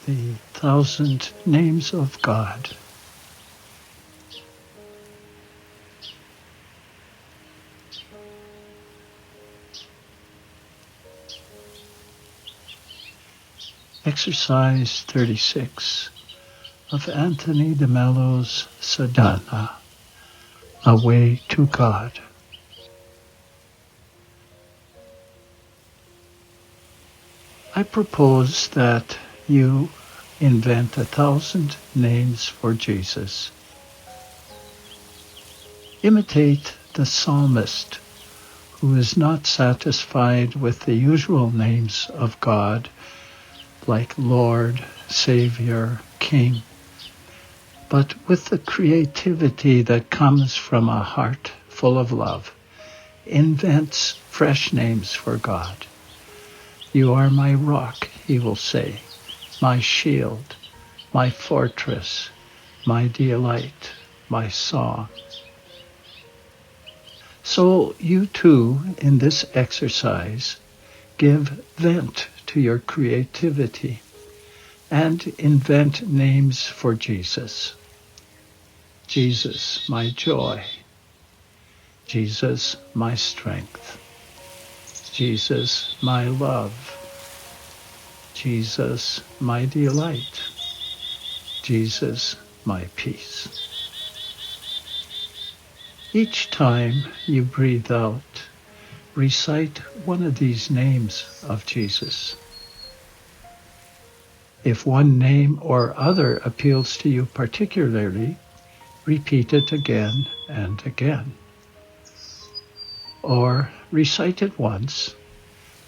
the 1,000 names of God. Exercise 36 of Anthony de Mello's Sadhana, A Way to God. I propose that you invent 1,000 names for Jesus. Imitate the psalmist, who is not satisfied with the usual names of God, like Lord, Savior, King, but with the creativity that comes from a heart full of love, invents fresh names for God. You are my rock, he will say, my shield, my fortress, my delight, my song. So you too, in this exercise, give vent to your creativity and invent names for Jesus. Jesus, my joy. Jesus, my strength. Jesus, my love. Jesus, my delight. Jesus, my peace. Each time you breathe out, recite one of these names of Jesus. If one name or other appeals to you particularly, repeat it again and again. Or recite it once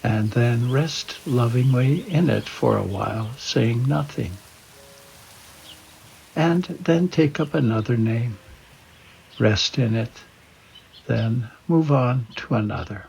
and then rest lovingly in it for a while, saying nothing. And then take up another name, rest in it, then move on to another.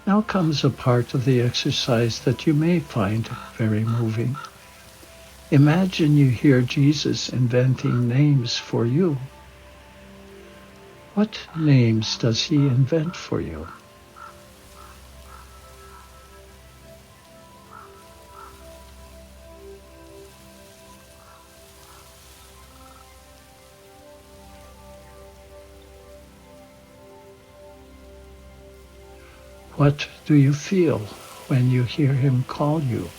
Now comes a part of the exercise that you may find very moving. Imagine you hear Jesus inventing names for you. What names does he invent for you? What do you feel when you hear him call you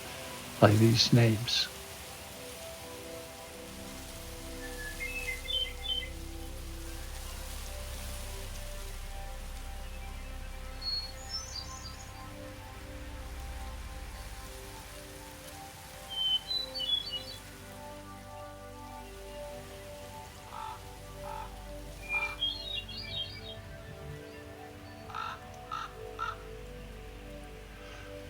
by these names?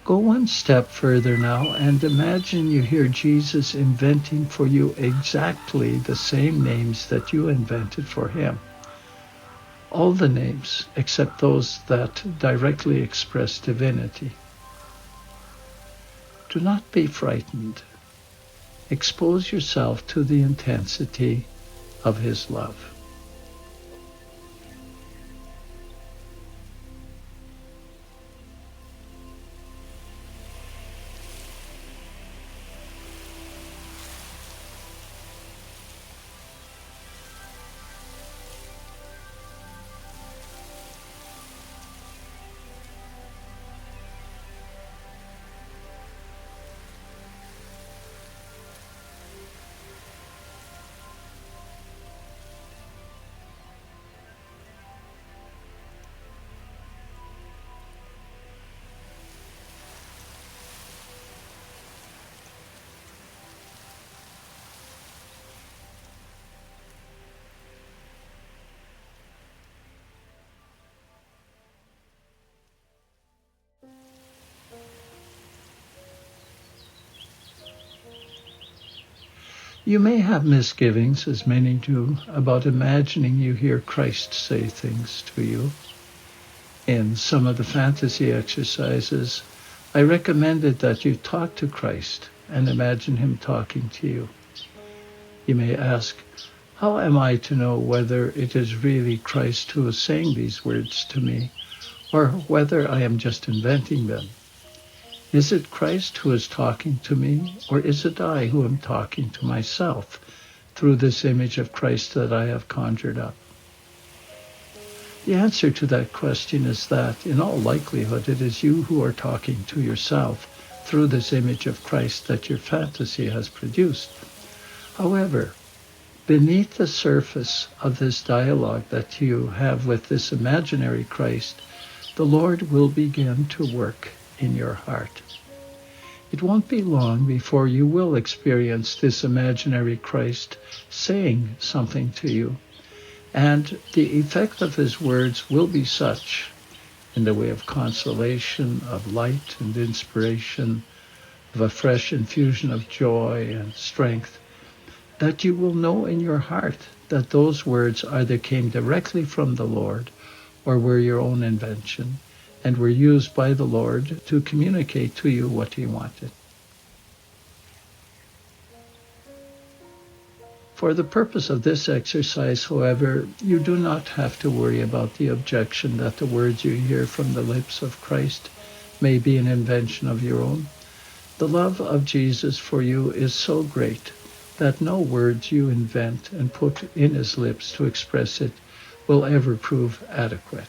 Go one step further now and imagine you hear Jesus inventing for you exactly the same names that you invented for him. All the names except those that directly express divinity. Do not be frightened. Expose yourself to the intensity of his love. You may have misgivings, as many do, about imagining you hear Christ say things to you. In some of the fantasy exercises, I recommended that you talk to Christ and imagine him talking to you. You may ask, how am I to know whether it is really Christ who is saying these words to me, or whether I am just inventing them? Is it Christ who is talking to me, or is it I who am talking to myself through this image of Christ that I have conjured up? The answer to that question is that, in all likelihood, it is you who are talking to yourself through this image of Christ that your fantasy has produced. However, beneath the surface of this dialogue that you have with this imaginary Christ, the Lord will begin to work in your heart. It won't be long before you will experience this imaginary Christ saying something to you, and the effect of his words will be such, in the way of consolation, of light and inspiration, of a fresh infusion of joy and strength, that you will know in your heart that those words either came directly from the Lord or were your own invention and were used by the Lord to communicate to you what he wanted. For the purpose of this exercise, however, you do not have to worry about the objection that the words you hear from the lips of Christ may be an invention of your own. The love of Jesus for you is so great that no words you invent and put in his lips to express it will ever prove adequate.